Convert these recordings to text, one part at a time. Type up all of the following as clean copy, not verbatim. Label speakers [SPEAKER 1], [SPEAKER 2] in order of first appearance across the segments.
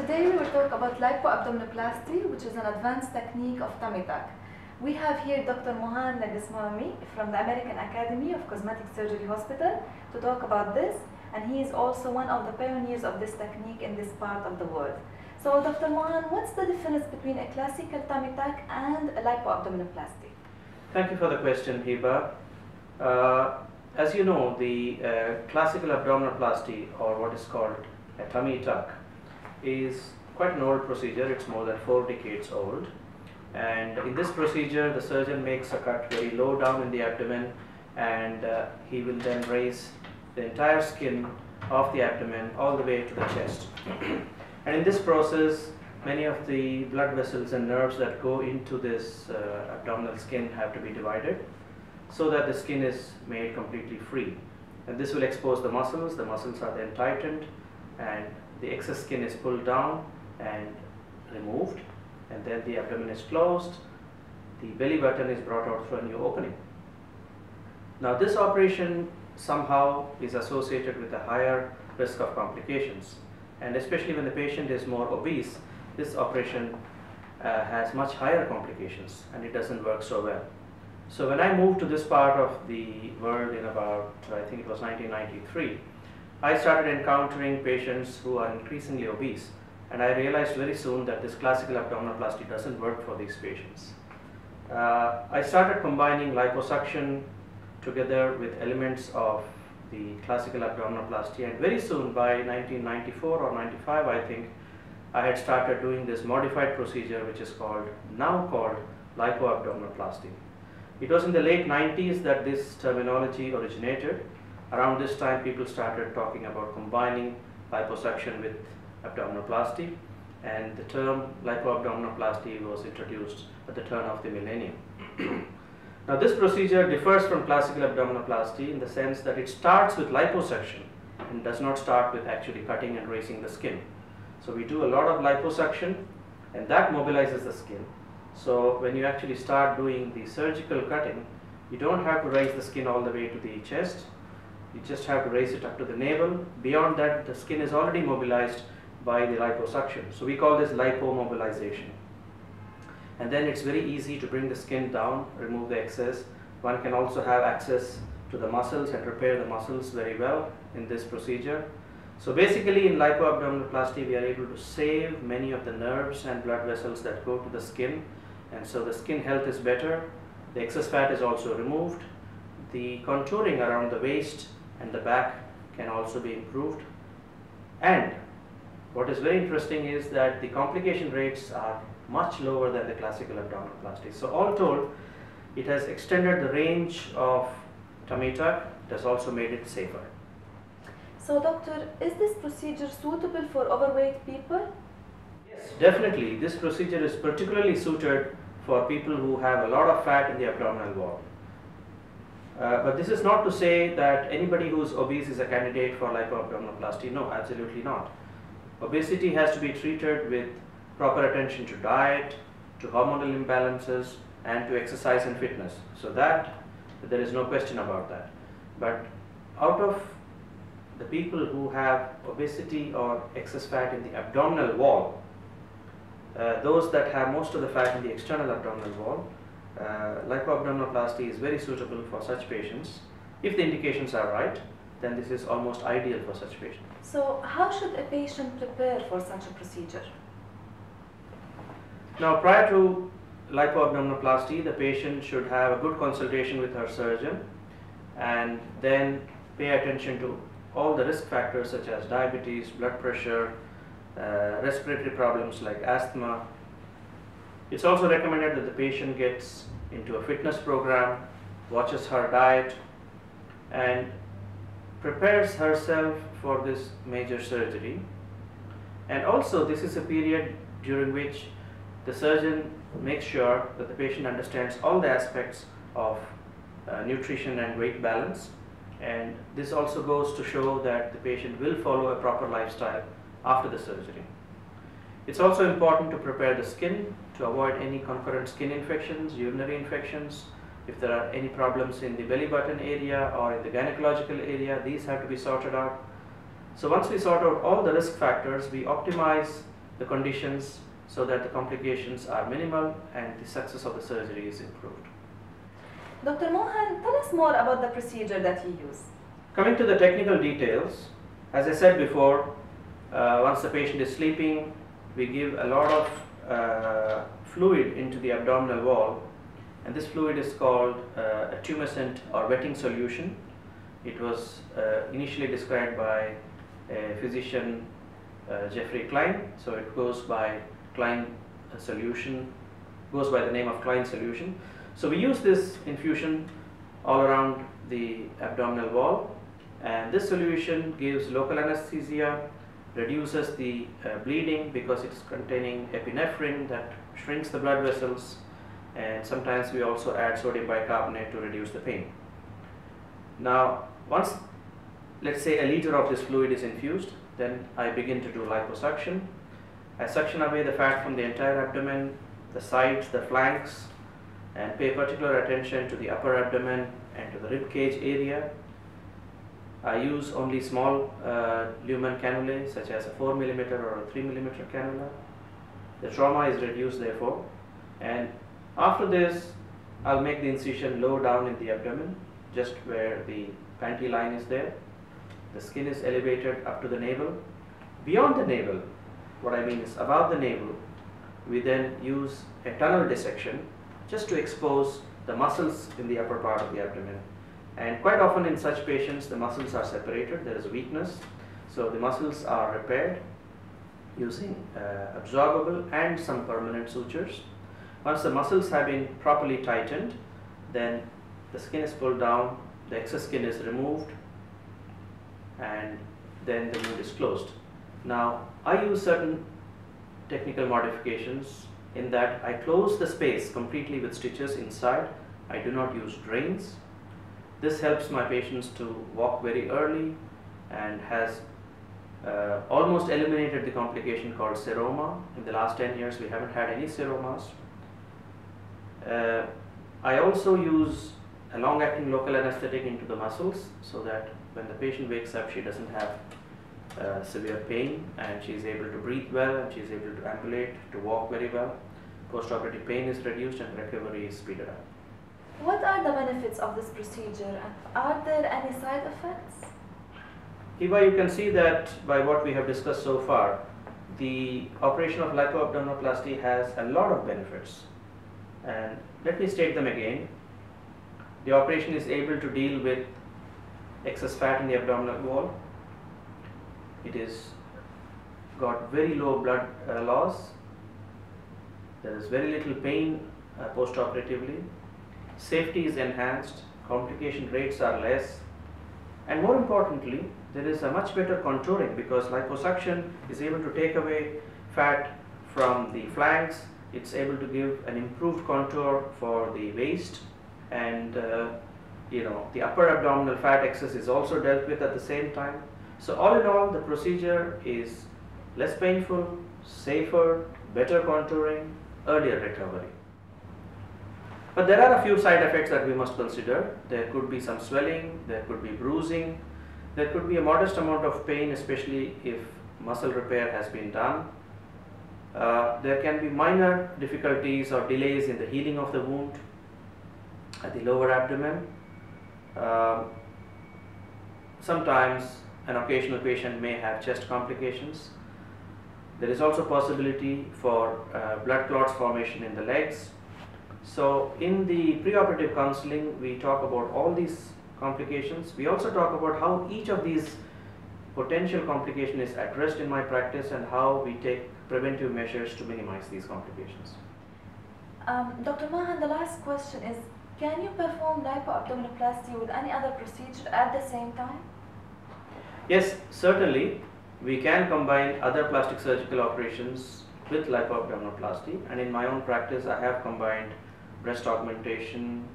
[SPEAKER 1] Today we will talk about lipoabdominoplasty, which is an advanced technique of tummy tuck. We have here Dr. Mohan Rangaswamy from the American Academy of Cosmetic Surgery Hospital to talk about this, and he is also one of the pioneers of this technique in this part of the world. So Dr. Mohan, what's the difference between a classical tummy tuck and a lipoabdominoplasty?
[SPEAKER 2] Thank you for the question, Hiba. As you know, the classical abdominoplasty, or what is called a tummy tuck, is quite an old procedure. It's more than 4 decades old. And in this procedure, the surgeon makes a cut very low down in the abdomen, and he will then raise the entire skin of the abdomen all the way to the chest. And in this process, many of the blood vessels and nerves that go into this abdominal skin have to be divided so that the skin is made completely free. And this will expose the muscles are then tightened, and the excess skin is pulled down and removed, and then the abdomen is closed, the belly button is brought out through a new opening. Now this operation somehow is associated with a higher risk of complications, and especially when the patient is more obese, this operation has much higher complications and it doesn't work so well. So when I moved to this part of the world in about, I think it was 1993, I started encountering patients who are increasingly obese, and I realized very soon that this classical abdominoplasty doesn't work for these patients. I started combining liposuction together with elements of the classical abdominoplasty, and very soon, by 1994 or 95, I think, I had started doing this modified procedure, which is now called lipoabdominoplasty. It was in the late 90s that this terminology originated. Around this time, people started talking about combining liposuction with abdominoplasty, and the term lipoabdominoplasty was introduced at the turn of the millennium. Now this procedure differs from classical abdominoplasty in the sense that it starts with liposuction and does not start with actually cutting and raising the skin. So we do a lot of liposuction, and that mobilizes the skin. So when you actually start doing the surgical cutting, you don't have to raise the skin all the way to the chest. You just have to raise it up to the navel. Beyond that, the skin is already mobilized by the liposuction. So we call this lipomobilization. And then it's very easy to bring the skin down, remove the excess. One can also have access to the muscles and repair the muscles very well in this procedure. So basically in lipoabdominoplasty, we are able to save many of the nerves and blood vessels that go to the skin, and so the skin health is better. The excess fat is also removed. The contouring around the waist and the back can also be improved. And what is very interesting is that the complication rates are much lower than the classical abdominoplasty. So all told, it has extended the range of tummy tuck. It has also made it safer.
[SPEAKER 1] So doctor, is this procedure suitable for overweight people?
[SPEAKER 2] Yes, definitely. This procedure is particularly suited for people who have a lot of fat in the abdominal wall. But this is not to say that anybody who is obese is a candidate for lipoabdominoplasty. No, absolutely not. Obesity has to be treated with proper attention to diet, to hormonal imbalances, and to exercise and fitness. So that, there is no question about that. But out of the people who have obesity or excess fat in the abdominal wall, those that have most of the fat in the external abdominal wall, lipoabdominoplasty is very suitable for such patients. If the indications are right, then this is almost ideal for such patients.
[SPEAKER 1] So how should a patient prepare for such a procedure?
[SPEAKER 2] Now, prior to lipoabdominoplasty, the patient should have a good consultation with her surgeon, and then pay attention to all the risk factors such as diabetes, blood pressure, respiratory problems like asthma. It's also recommended that the patient gets into a fitness program, watches her diet, and prepares herself for this major surgery. And also, this is a period during which the surgeon makes sure that the patient understands all the aspects of nutrition and weight balance. And this also goes to show that the patient will follow a proper lifestyle after the surgery. It's also important to prepare the skin to avoid any concurrent skin infections, urinary infections. If there are any problems in the belly button area or in the gynecological area, these have to be sorted out. So once we sort out all the risk factors, we optimize the conditions so that the complications are minimal and the success of the surgery is improved.
[SPEAKER 1] Dr. Mohan, tell us more about the procedure that you use.
[SPEAKER 2] Coming to the technical details, as I said before, once the patient is sleeping, we give a lot of fluid into the abdominal wall, and this fluid is called a tumescent or wetting solution. It was initially described by a physician, Jeffrey Klein, so it goes by Klein solution, goes by the name of Klein solution. So we use this infusion all around the abdominal wall, and this solution gives local anesthesia, reduces the bleeding because it's containing epinephrine that shrinks the blood vessels, and sometimes we also add sodium bicarbonate to reduce the pain. Now, once, let's say, a liter of this fluid is infused, then I begin to do liposuction. I suction away the fat from the entire abdomen, the sides, the flanks, and pay particular attention to the upper abdomen and to the rib cage area. I use only small lumen cannulae such as a 4 mm or a 3 mm cannula. The trauma is reduced therefore, and after this I'll make the incision low down in the abdomen, just where the panty line is there. The skin is elevated up to the navel. Beyond the navel, what I mean is above the navel, we then use a tunnel dissection just to expose the muscles in the upper part of the abdomen. And quite often in such patients, the muscles are separated, there is weakness, so the muscles are repaired using absorbable and some permanent sutures. Once the muscles have been properly tightened, then the skin is pulled down, the excess skin is removed, and then the wound is closed. Now, I use certain technical modifications in that I close the space completely with stitches inside. I do not use drains. This helps my patients to walk very early and has almost eliminated the complication called seroma. In the last 10 years, we haven't had any seromas. I also use a long-acting local anesthetic into the muscles so that when the patient wakes up, she doesn't have severe pain and she is able to breathe well and she is able to ambulate, to walk very well. Post-operative pain is reduced and recovery is speeded up.
[SPEAKER 1] What are the benefits of this procedure, and are there any side effects?
[SPEAKER 2] Eva, you can see that by what we have discussed so far, the operation of lipoabdominoplasty has a lot of benefits. And let me state them again. The operation is able to deal with excess fat in the abdominal wall. It is got very low blood loss. There is very little pain post-operatively. Safety is enhanced, complication rates are less, and more importantly, there is a much better contouring because liposuction is able to take away fat from the flanks. It's able to give an improved contour for the waist, and the upper abdominal fat excess is also dealt with at the same time. So all in all, the procedure is less painful, safer, better contouring, earlier recovery. But there are a few side effects that we must consider. There could be some swelling, there could be bruising, there could be a modest amount of pain, especially if muscle repair has been done. There can be minor difficulties or delays in the healing of the wound at the lower abdomen. Sometimes an occasional patient may have chest complications. There is also possibility for blood clots formation in the legs. So in the preoperative counseling, we talk about all these complications. We also talk about how each of these potential complications is addressed in my practice and how we take preventive measures to minimize these complications.
[SPEAKER 1] Dr. Mohan, the last question is, can you perform lipoabdominoplasty with any other procedure at the same time?
[SPEAKER 2] Yes, certainly. We can combine other plastic surgical operations with lipoabdominoplasty, and in my own practice I have combined breast augmentation,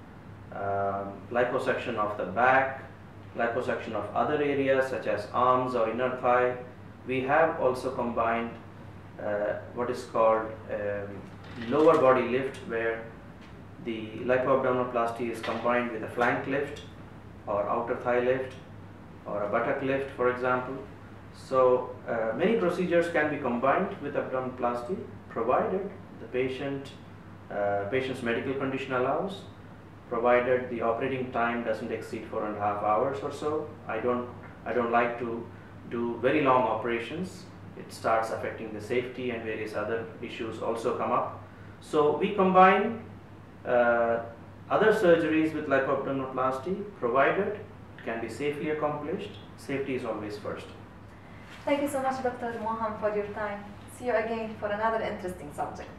[SPEAKER 2] liposuction of the back, liposuction of other areas such as arms or inner thigh. We have also combined what is called lower body lift, where the lipoabdominoplasty is combined with a flank lift or outer thigh lift or a buttock lift, for example. So many procedures can be combined with abdominoplasty, provided the patient's medical condition allows, provided the operating time doesn't exceed 4.5 hours or so. I don't like to do very long operations. It starts affecting the safety, and various other issues also come up. So we combine other surgeries with lipoabdominoplasty, provided it can be safely accomplished. Safety is always first.
[SPEAKER 1] Thank you so much, Dr. Mohan, for your time. See you again for another interesting subject.